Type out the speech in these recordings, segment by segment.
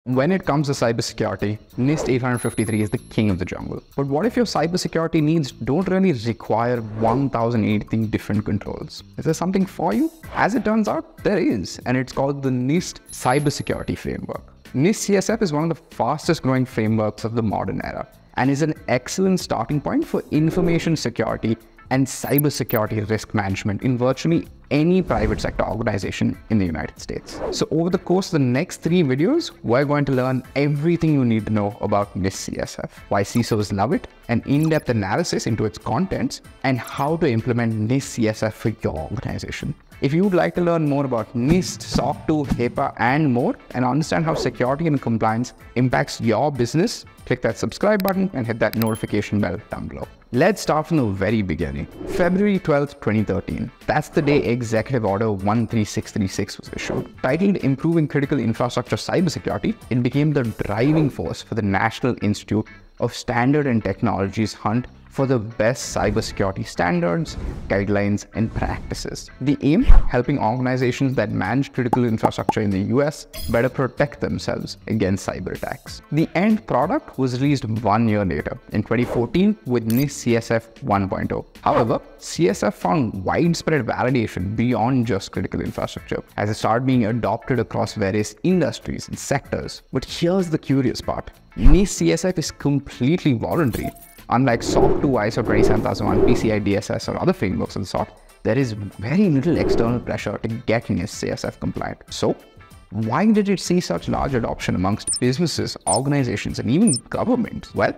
When it comes to cybersecurity, NIST 853 is the king of the jungle. But what if your cybersecurity needs don't really require 1018 different controls? Is there something for you? As it turns out, there is, and it's called the NIST Cybersecurity Framework. NIST CSF is one of the fastest growing frameworks of the modern era and is an excellent starting point for information security and cybersecurity risk management in virtually any private sector organization in the United States. So over the course of the next 3 videos, we're going to learn everything you need to know about NIST CSF, why CISOs love it, an in-depth analysis into its contents, and how to implement NIST CSF for your organization. If you would like to learn more about NIST, SOC 2, HIPAA, and more, and understand how security and compliance impacts your business, click that subscribe button and hit that notification bell down below. Let's start from the very beginning. February 12th, 2013. That's the day Executive Order 13636 was issued. Titled Improving Critical Infrastructure Cybersecurity, it became the driving force for the National Institute of Standard and Technology's hunt for the best cybersecurity standards, guidelines, and practices. The aim, helping organizations that manage critical infrastructure in the US better protect themselves against cyber attacks. The end product was released 1 year later, in 2014, with NIST CSF 1.0. However, CSF found widespread validation beyond just critical infrastructure, as it started being adopted across various industries and sectors. But here's the curious part. NIST CSF is completely voluntary. Unlike SOC 2, ISO 27001, PCI DSS, or other frameworks of the sort, there is very little external pressure to get NIST CSF compliant. So, why did it see such large adoption amongst businesses, organizations, and even governments? Well,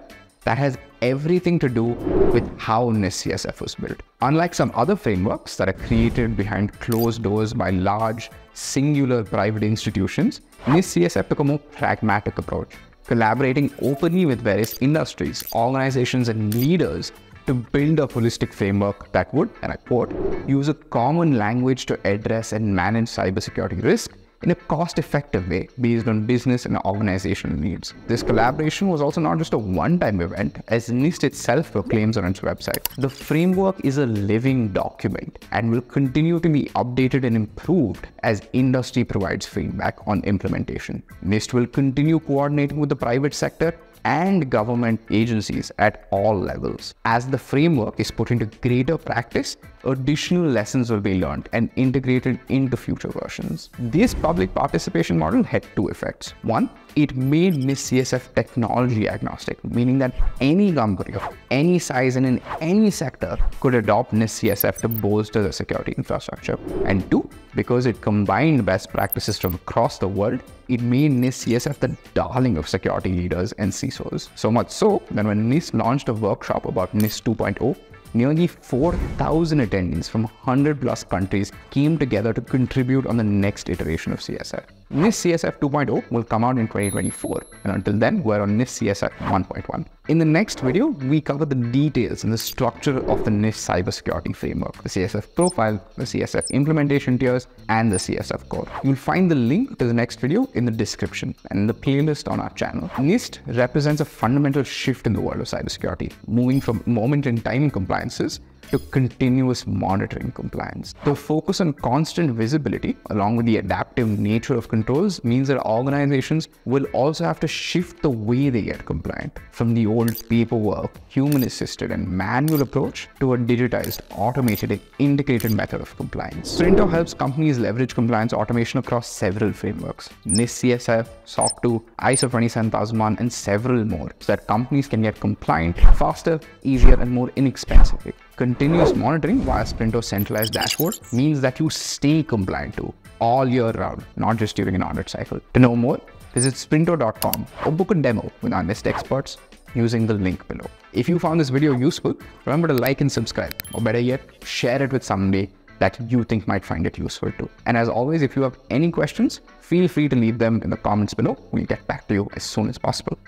that has everything to do with how NIST CSF was built. Unlike some other frameworks that are created behind closed doors by large, singular private institutions, NIST CSF took a more pragmatic approach, collaborating openly with various industries, organizations, and leaders to build a holistic framework that would, and I quote, use a common language to address and manage cybersecurity risk in a cost-effective way based on business and organizational needs. This collaboration was also not just a one-time event, as NIST itself proclaims on its website. The framework is a living document and will continue to be updated and improved as industry provides feedback on implementation. NIST will continue coordinating with the private sector and government agencies at all levels. As the framework is put into greater practice, additional lessons will be learned and integrated into future versions. This public participation model had 2 effects. One, it made NIST CSF technology agnostic, meaning that any company of any size and in any sector could adopt NIST CSF to bolster the security infrastructure. And 2, because it combined best practices from across the world, it made NIST CSF the darling of security leaders and CISOs. So much so that when NIST launched a workshop about NIST 2.0, nearly 4,000 attendees from 100+ countries came together to contribute on the next iteration of CSF. NIST CSF 2.0 will come out in 2024, and until then, we're on NIST CSF 1.1. In the next video, we cover the details and the structure of the NIST cybersecurity framework, the CSF profile, the CSF implementation tiers, and the CSF core. You'll find the link to the next video in the description and in the playlist on our channel. NIST represents a fundamental shift in the world of cybersecurity, moving from moment-in-time compliances to continuous monitoring compliance. The focus on constant visibility, along with the adaptive nature of controls, means that organizations will also have to shift the way they get compliant, from the old paperwork, human-assisted, and manual approach to a digitized, automated, and integrated method of compliance. Sprinto helps companies leverage compliance automation across several frameworks: NIST CSF, SOC 2, ISO 27001, and several more, so that companies can get compliant faster, easier, and more inexpensively. Continuous monitoring via Sprinto's centralized dashboard means that you stay compliant too, all year round, not just during an audit cycle. To know more, visit sprinto.com or book a demo with our NIST experts using the link below. If you found this video useful, remember to like and subscribe, or better yet, share it with somebody that you think might find it useful too. And as always, if you have any questions, feel free to leave them in the comments below. We'll get back to you as soon as possible.